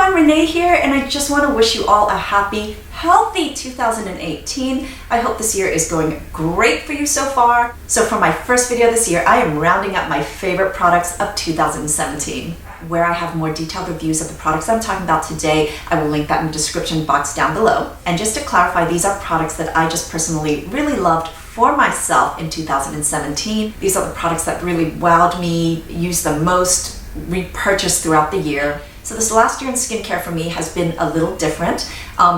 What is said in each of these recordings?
everyone, Renee here, and I just want to wish you all a happy, healthy 2018. I hope this year is going great for you so far. So for my first video this year, I am rounding up my favorite products of 2017. Where I have more detailed reviews of the products I'm talking about today, I will link that in the description box down below. And just to clarify, these are products that I just personally really loved for myself in 2017. These are the products that really wowed me, used the most, repurchased throughout the year. So this last year in skincare for me has been a little different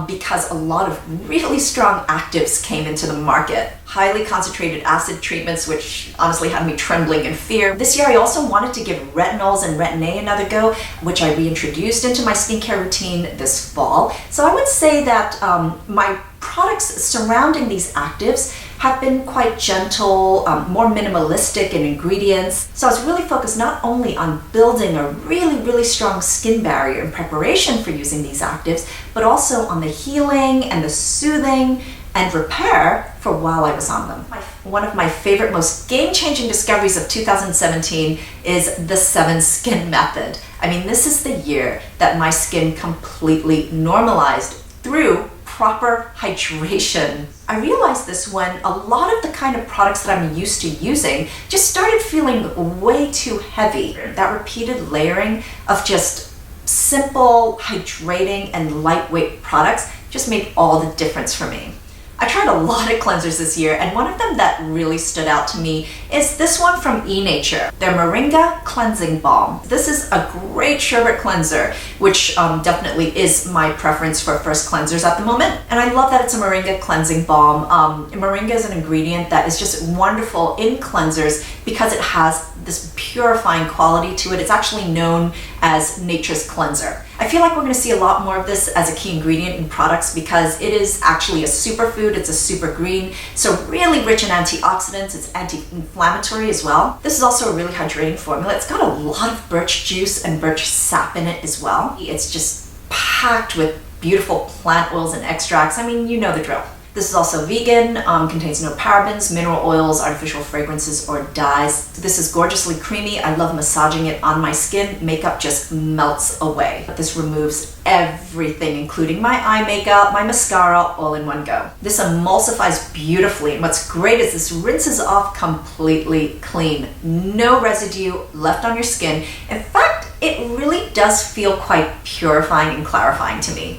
because a lot of really strong actives came into the market. Highly concentrated acid treatments, which honestly had me trembling in fear. This year I also wanted to give retinols and Retin-A another go, which I reintroduced into my skincare routine this fall. So I would say that my products surrounding these actives have been quite gentle, more minimalistic in ingredients. So I was really focused not only on building a really strong skin barrier in preparation for using these actives, but also on the healing and the soothing and repair for while I was on them. One of my favorite, most game-changing discoveries of 2017 is the 7 Skin Method. I mean, this is the year that my skin completely normalized through proper hydration. I realized this when a lot of the kind of products that I'm used to using just started feeling way too heavy. That repeated layering of just simple, hydrating, and lightweight products just made all the difference for me. I tried a lot of cleansers this year, and one of them that really stood out to me is this one from eNature, their Moringa Cleansing Balm. This is a great sherbet cleanser, which definitely is my preference for first cleansers at the moment. And I love that it's a Moringa Cleansing Balm. Moringa is an ingredient that is just wonderful in cleansers because it has this purifying quality to it. It's actually known as nature's cleanser. I feel like we're going to see a lot more of this as a key ingredient in products because it is actually a superfood. It's a super green, so really rich in antioxidants. It's anti-inflammatory as well. This is also a really hydrating formula. It's got a lot of birch juice and birch sap in it as well. It's just packed with beautiful plant oils and extracts. I mean, you know the drill. This is also vegan, contains no parabens, mineral oils, artificial fragrances, or dyes. This is gorgeously creamy. I love massaging it on my skin. Makeup just melts away. But this removes everything, including my eye makeup, my mascara, all in one go. This emulsifies beautifully, and what's great is this rinses off completely clean. No residue left on your skin. In fact, it really does feel quite purifying and clarifying to me.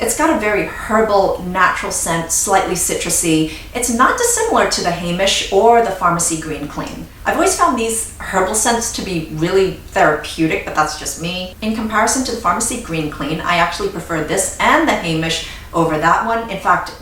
It's got a very herbal, natural scent, slightly citrusy. It's not dissimilar to the Heimish or the Pharmacy Green Clean. I've always found these herbal scents to be really therapeutic, but that's just me. In comparison to the Pharmacy Green Clean, I actually prefer this and the Heimish over that one. In fact,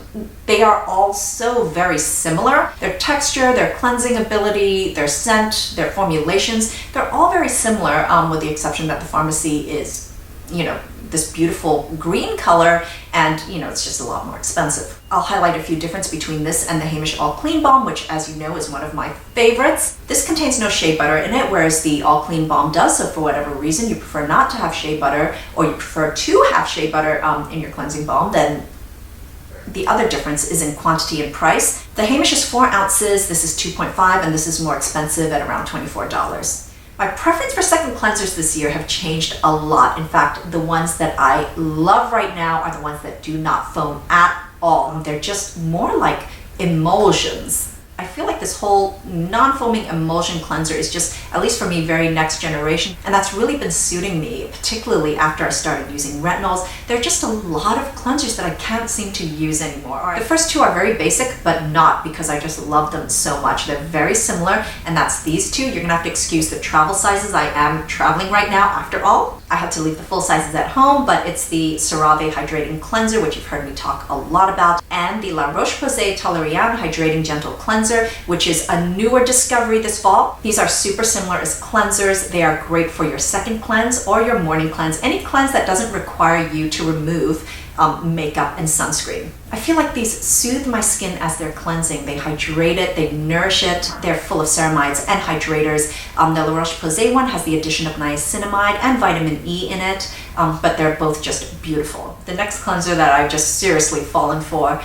they are all so very similar. Their texture, their cleansing ability, their scent, their formulations, they're all very similar with the exception that the Pharmacy is, you know, this beautiful green color, and it's just a lot more expensive. I'll highlight a few differences between this and the Heimish All Clean Balm, which, as you know, is one of my favorites. This contains no shea butter in it, whereas the All Clean Balm does. So for whatever reason you prefer not to have shea butter, or you prefer to have shea butter in your cleansing balm, then the other difference is in quantity and price. The Heimish is 4 ounces, this is 2.5, and this is more expensive at around $24. My preference for second cleansers this year have changed a lot. In fact, the ones that I love right now are the ones that do not foam at all. They're just more like emulsions. I feel like this whole non-foaming emulsion cleanser is just, at least for me, very next generation. And that's really been suiting me, particularly after I started using retinols. There are just a lot of cleansers that I can't seem to use anymore. The first two are very basic, but not because I just love them so much. They're very similar, and that's these two. You're gonna have to excuse the travel sizes. I am traveling right now, after all. I had to leave the full sizes at home, but it's the CeraVe Hydrating Cleanser, which you've heard me talk a lot about, and the La Roche-Posay Toleriane Hydrating Gentle Cleanser, which is a newer discovery this fall. These are super similar as cleansers. They are great for your second cleanse or your morning cleanse, any cleanse that doesn't require you to remove makeup and sunscreen. I feel like these soothe my skin as they're cleansing. They hydrate it, they nourish it. They're full of ceramides and hydrators. The La Roche-Posay one has the addition of niacinamide and vitamin E in it, but they're both just beautiful. The next cleanser that I've just seriously fallen for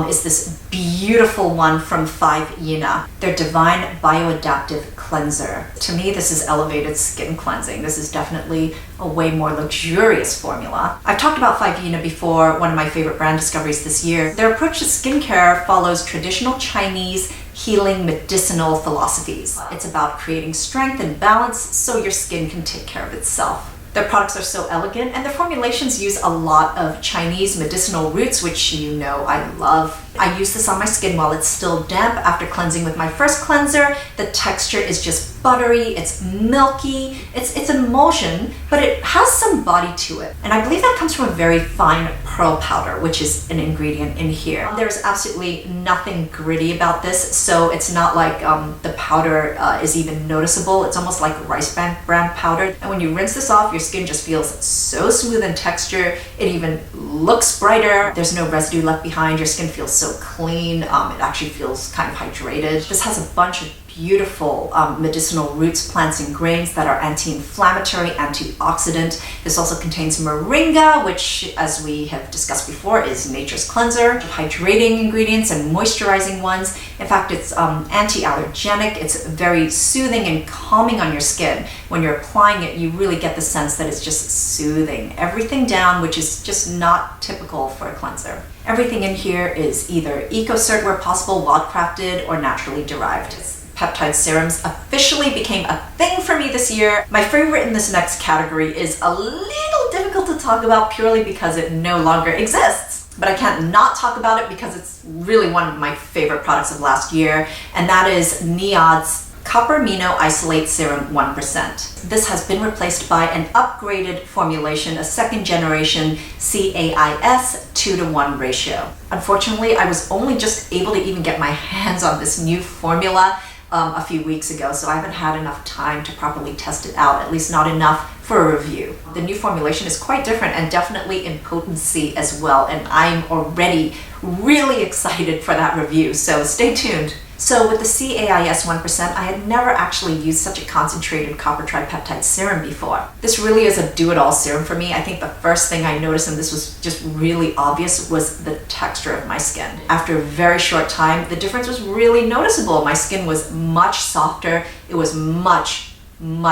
is this beautiful one from 5 Yina, their Divine Bioadaptive Cleanser. To me, this is elevated skin cleansing. This is definitely a way more luxurious formula. I've talked about Fyvena before, one of my favorite brand discoveries this year. Their approach to skincare follows traditional Chinese healing medicinal philosophies. It's about creating strength and balance so your skin can take care of itself. Their products are so elegant, and their formulations use a lot of Chinese medicinal roots, which you know I love. I use this on my skin while it's still damp after cleansing with my first cleanser. The texture is just buttery, it's milky, it's an emulsion, but it has some body to it. And I believe that comes from a very fine pearl powder, which is an ingredient in here. There's absolutely nothing gritty about this, so it's not like the powder is even noticeable. It's almost like rice bran powder. And when you rinse this off, your skin just feels so smooth in texture. It even looks brighter. There's no residue left behind. Your skin feels so clean. It actually feels kind of hydrated. This has a bunch of beautiful medicinal roots, plants, and grains that are anti-inflammatory, antioxidant. This also contains moringa, which, as we have discussed before, is nature's cleanser, hydrating ingredients and moisturizing ones. In fact, it's anti-allergenic. It's very soothing and calming on your skin. When you're applying it, you really get the sense that it's just soothing everything down, which is just not typical for a cleanser. Everything in here is either eco-cert where possible, wild-crafted, or naturally derived. Peptide serums officially became a thing for me this year. My favorite in this next category is a little difficult to talk about purely because it no longer exists. But I can't not talk about it because it's really one of my favorite products of last year, and that is NIOD's Copper Amino Isolate Serum 1%. This has been replaced by an upgraded formulation, a second generation CAIS 2:1 ratio. Unfortunately, I was only just able to even get my hands on this new formula a few weeks ago, so I haven't had enough time to properly test it out, at least not enough for a review. The new formulation is quite different and definitely in potency as well, and I'm already really excited for that review, so stay tuned. So with the CAIS 1%, I had never actually used such a concentrated copper tripeptide serum before. This really is a do-it-all serum for me. I think the first thing I noticed, and this was just really obvious, was the texture of my skin. After a very short time, the difference was really noticeable. My skin was much softer. It was much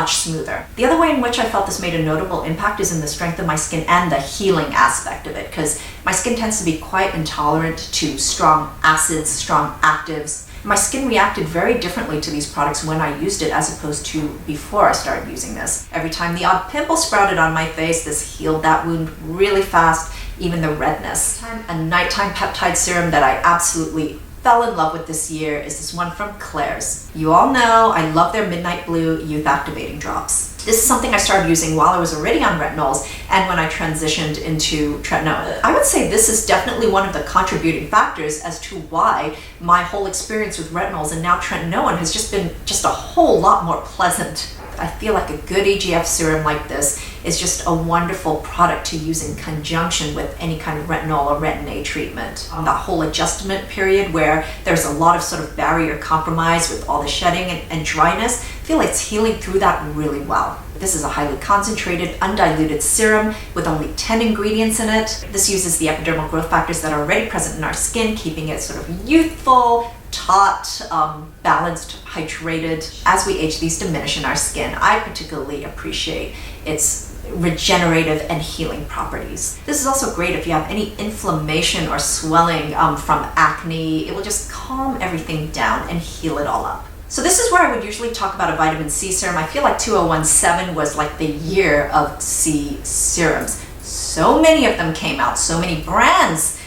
smoother. The other way in which I felt this made a notable impact is in the strength of my skin and the healing aspect of it, because my skin tends to be quite intolerant to strong acids, strong actives. My skin reacted very differently to these products when I used it as opposed to before I started using this. Every time the odd pimple sprouted on my face, this healed that wound really fast, even the redness. A nighttime peptide serum that I absolutely fell in love with this year is this one from Klairs. You all know I love their Midnight Blue Youth Activating Drops. This is something I started using while I was already on retinols and when I transitioned into tretinoin. I would say this is definitely one of the contributing factors as to why my whole experience with retinols and now tretinoin has just been a whole lot more pleasant. I feel like a good EGF serum like this is just a wonderful product to use in conjunction with any kind of retinol or retin-A treatment. That whole adjustment period where there's a lot of sort of barrier compromise with all the shedding and dryness, I feel like it's healing through that really well. This is a highly concentrated, undiluted serum with only 10 ingredients in it. This uses the epidermal growth factors that are already present in our skin, keeping it sort of youthful, taut, balanced, hydrated. As we age, these diminish in our skin. I particularly appreciate its regenerative and healing properties. This is also great if you have any inflammation or swelling from acne. It will just calm everything down and heal it all up. So this is where I would usually talk about a vitamin C serum. I feel like 2017 was like the year of C serums. So many of them came out, so many brands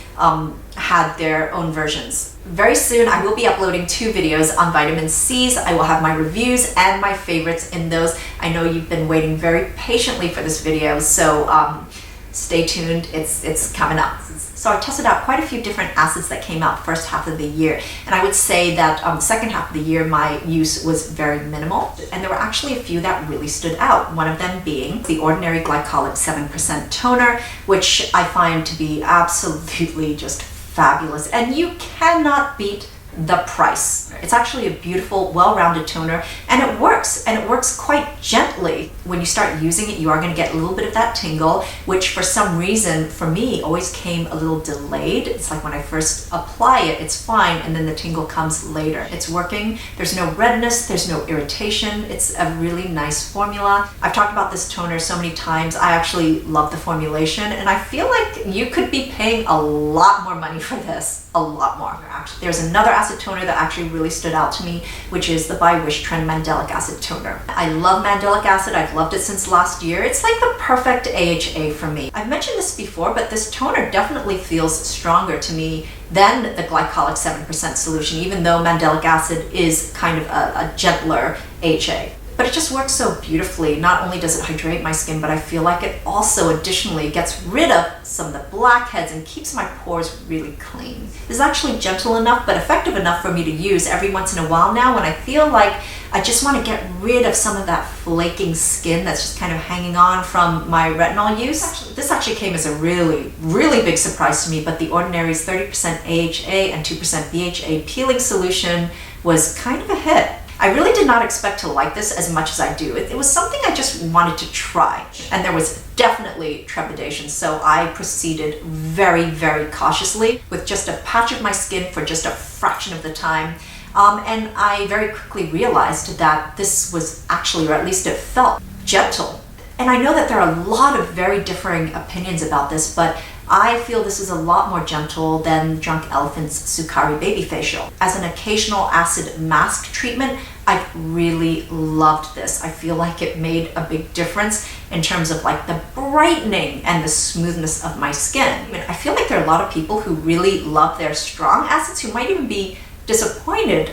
had their own versions. Very soon I will be uploading 2 videos on vitamin C's. I will have my reviews and my favorites in those. I know you've been waiting very patiently for this video, so stay tuned, it's coming up. So I tested out quite a few different acids that came out first half of the year, and I would say that second half of the year my use was very minimal, and there were actually a few that really stood out. One of them being the Ordinary Glycolic 7% toner, which I find to be absolutely just fabulous, and you cannot beat the price. It's actually a beautiful, well-rounded toner, and it works quite gently. When you start using it, you are going to get a little bit of that tingle, which for some reason, for me, always came a little delayed. It's like when I first apply it, it's fine, and then the tingle comes later. It's working. There's no redness, there's no irritation. It's a really nice formula. I've talked about this toner so many times. I actually love the formulation, and I feel like you could be paying a lot more money for this. A lot more. There's another acid toner that actually really stood out to me, which is the by Wishtrend Mandelic Acid Toner. I love mandelic acid. I've loved it since last year. It's like the perfect AHA for me. I've mentioned this before, but this toner definitely feels stronger to me than the glycolic 7% solution, even though mandelic acid is kind of a gentler AHA. But it just works so beautifully. Not only does it hydrate my skin, but I feel like it also additionally gets rid of some of the blackheads and keeps my pores really clean. This is actually gentle enough, but effective enough for me to use every once in a while now when I feel like I just want to get rid of some of that flaking skin that's just kind of hanging on from my retinol use. This actually came as a really, really big surprise to me, but The Ordinary's 30% AHA and 2% BHA peeling solution was kind of a hit. I really did not expect to like this as much as I do. It was something I just wanted to try, and there was definitely trepidation, so I proceeded very, very cautiously with just a patch of my skin for just a fraction of the time. And I very quickly realized that this was actually, or at least it felt, gentle. And I know that there are a lot of very differing opinions about this, but I feel this is a lot more gentle than Drunk Elephant's Sukari Baby Facial. As an occasional acid mask treatment, I really loved this. I feel like it made a big difference in terms of like the brightening and the smoothness of my skin. I mean, I feel like there are a lot of people who really love their strong acids who might even be disappointed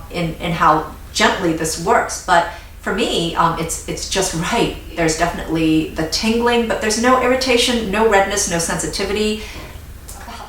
in how gently this works, but for me, it's just right. There's definitely the tingling, but there's no irritation, no redness, no sensitivity.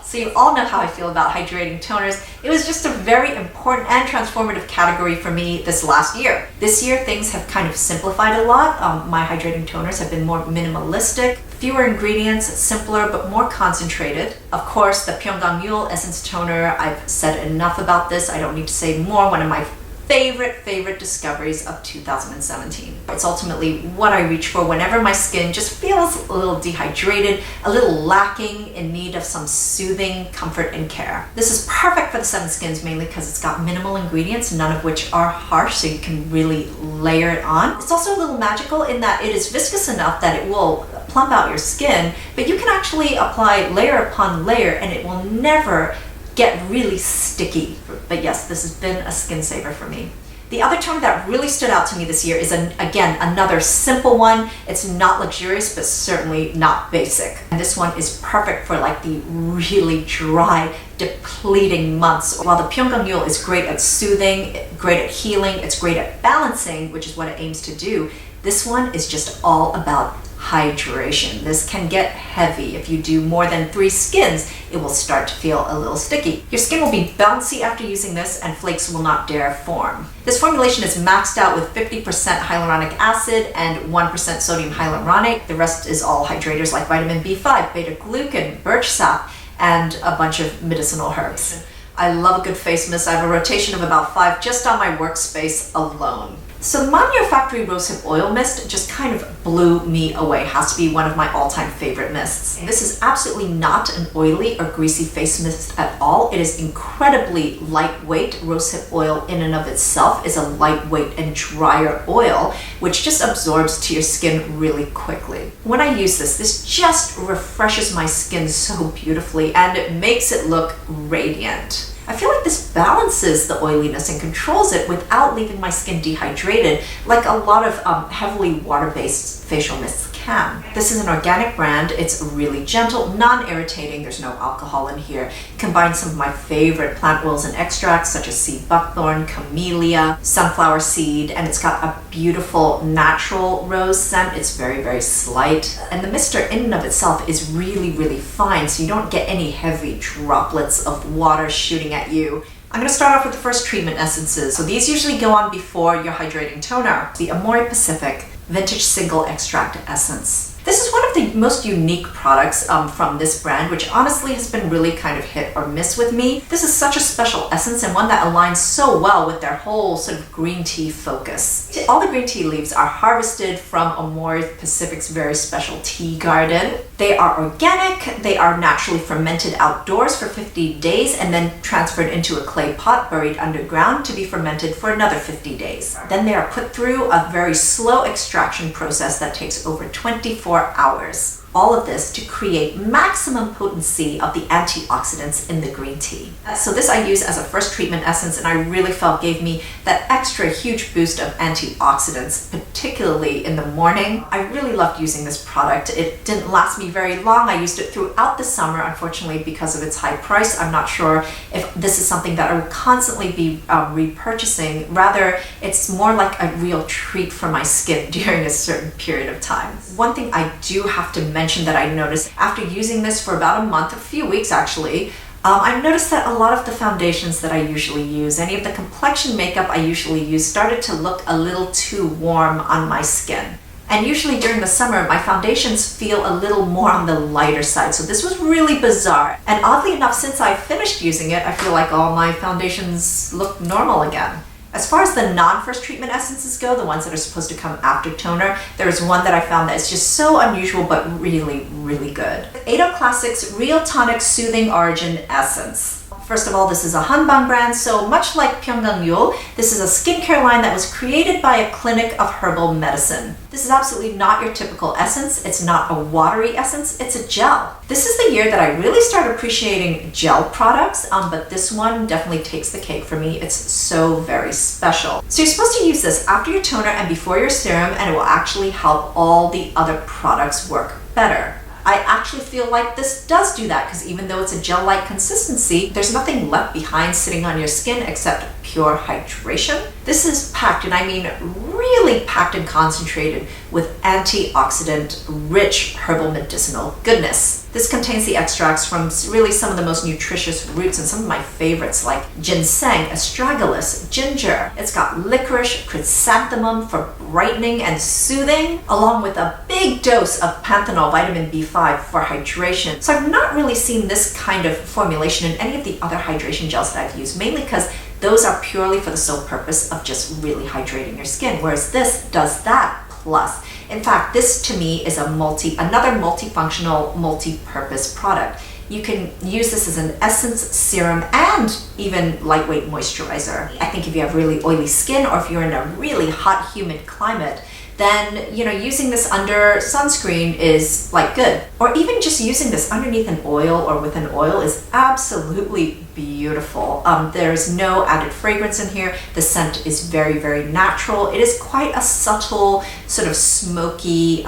So you all know how I feel about hydrating toners. It was just a very important and transformative category for me this last year. This year, things have kind of simplified a lot. My hydrating toners have been more minimalistic, fewer ingredients, simpler, but more concentrated. Of course, the Pyongyang Mule Essence Toner, I've said enough about this. I don't need to say more. One of my favorite discoveries of 2017. It's ultimately what I reach for whenever my skin just feels a little dehydrated, a little lacking, in need of some soothing comfort and care. This is perfect for the 7 skins, mainly because it's got minimal ingredients, none of which are harsh, so you can really layer it on. It's also a little magical in that it is viscous enough that it will plump out your skin, but you can actually apply layer upon layer and it will never get really sticky. But yes, this has been a skin saver for me. The other toner that really stood out to me this year is, again, another simple one. It's not luxurious, but certainly not basic. And this one is perfect for like the really dry, depleting months. While the Pyongyang Mule is great at soothing, great at healing, it's great at balancing, which is what it aims to do, this one is just all about hydration. This can get heavy. If you do more than 3 skins, it will start to feel a little sticky. Your skin will be bouncy after using this and flakes will not dare form. This formulation is maxed out with 50% hyaluronic acid and 1% sodium hyaluronate. The rest is all hydrators like vitamin B5, beta-glucan, birch sap, and a bunch of medicinal herbs. I love a good face mist. I have a rotation of about 5 just on my workspace alone. So the Manyo Factory Rosehip Oil Mist just kind of blew me away. It has to be one of my all-time favorite mists. This is absolutely not an oily or greasy face mist at all. It is incredibly lightweight. Rosehip oil in and of itself is a lightweight and drier oil, which just absorbs to your skin really quickly. When I use this just refreshes my skin so beautifully and it makes it look radiant. I feel like this balances the oiliness and controls it without leaving my skin dehydrated like a lot of heavily water-based facial mists can. This is an organic brand. It's really gentle, non-irritating. There's no alcohol in here. It combines some of my favorite plant oils and extracts such as sea buckthorn, camellia, sunflower seed, and it's got a beautiful natural rose scent. It's very slight. And the mister in and of itself is really fine, so you don't get any heavy droplets of water shooting at you. I'm going to start off with the first treatment essences. So these usually go on before your hydrating toner. The Amore Pacific Vintage Single Extract Essence. This This is one of the most unique products from this brand, which honestly has been really kind of hit or miss with me. This is such a special essence and one that aligns so well with their whole sort of green tea focus. All the green tea leaves are harvested from Amore Pacific's very special tea garden. They are organic, they are naturally fermented outdoors for 50 days and then transferred into a clay pot buried underground to be fermented for another 50 days. Then they are put through a very slow extraction process that takes over 24 hours. All of this to create maximum potency of the antioxidants in the green tea. So this I use as a first treatment essence, and I really felt gave me that extra huge boost of antioxidants, particularly in the morning. I really loved using this product. It didn't last me very long. I used it throughout the summer, unfortunately, because of its high price. I'm not sure if this is something that I would constantly be repurchasing. Rather, it's more like a real treat for my skin during a certain period of time. One thing I do have to mention that I noticed after using this for about a month, a few weeks actually, I've noticed that a lot of the foundations that I usually use, any of the complexion makeup I usually use, started to look a little too warm on my skin. And usually during the summer, my foundations feel a little more on the lighter side. So this was really bizarre. And oddly enough, since I finished using it, I feel like all my foundations look normal again. As far as the non-first treatment essences go, the ones that are supposed to come after toner, there is one that I found that is just so unusual but really, really good. Ado Classics Real Tonic Soothing Origin Essence. First of all, this is a Hanbang brand, so much like Pyeonggangyul, this is a skincare line that was created by a clinic of herbal medicine. This is absolutely not your typical essence. It's not a watery essence, it's a gel. This is the year that I really started appreciating gel products, but this one definitely takes the cake for me. It's so very special. So you're supposed to use this after your toner and before your serum, and it will actually help all the other products work better. I actually feel like this does do that because even though it's a gel-like consistency, there's nothing left behind sitting on your skin except pure hydration. This is packed, and I mean really packed and concentrated with antioxidant-rich herbal medicinal goodness. This contains the extracts from really some of the most nutritious roots and some of my favorites like ginseng, astragalus, ginger. It's got licorice, chrysanthemum for brightening and soothing, along with a big dose of panthenol vitamin B5 for hydration. So I've not really seen this kind of formulation in any of the other hydration gels that I've used, mainly because those are purely for the sole purpose of just really hydrating your skin, whereas this does that plus. In fact, this to me is another multifunctional, multi-purpose product. You can use this as an essence, serum, and even lightweight moisturizer. I think if you have really oily skin or if you're in a really hot, humid climate, then using this under sunscreen is like good. Or even just using this underneath an oil or with an oil is absolutely beautiful. There's no added fragrance in here. The scent is very, very natural. It is quite a subtle, sort of smoky,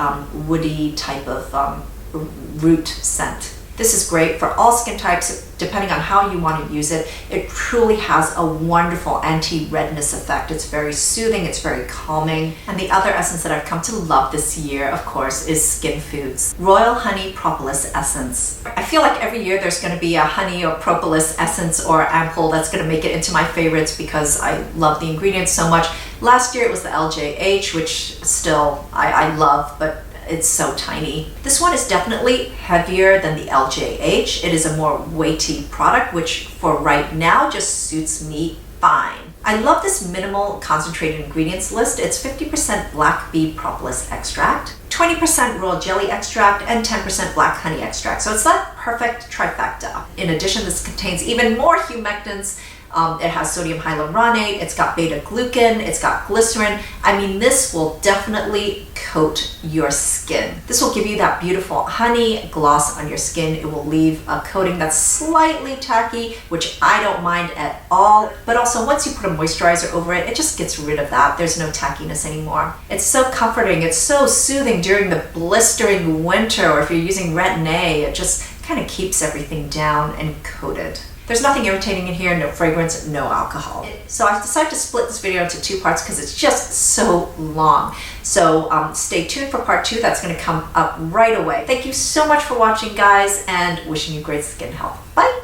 woody type of root scent. This is great for all skin types, depending on how you want to use it. It truly has a wonderful anti-redness effect. It's very soothing, it's very calming. And the other essence that I've come to love this year, of course, is Skin Foods Royal Honey Propolis Essence. I feel like every year there's going to be a honey or propolis essence or ampoule that's going to make it into my favorites because I love the ingredients so much. Last year it was the LJH, which still I love, but it's so tiny. This one is definitely heavier than the LJH. It is a more weighty product, which for right now just suits me fine. I love this minimal concentrated ingredients list. It's 50% black bead propolis extract, 20% royal jelly extract, and 10% black honey extract. So it's that perfect trifecta. In addition, this contains even more humectants. It has sodium hyaluronate, it's got beta glucan, it's got glycerin. I mean, this will definitely coat your skin. This will give you that beautiful honey gloss on your skin. It will leave a coating that's slightly tacky, which I don't mind at all. But also, once you put a moisturizer over it, it just gets rid of that. There's no tackiness anymore. It's so comforting. It's so soothing during the blistering winter, or if you're using Retin-A, it just kind of keeps everything down and coated. There's nothing irritating in here, no fragrance, no alcohol. So I've decided to split this video into two parts because it's just so long. So stay tuned for part 2. That's going to come up right away. Thank you so much for watching, guys, and wishing you great skin health. Bye!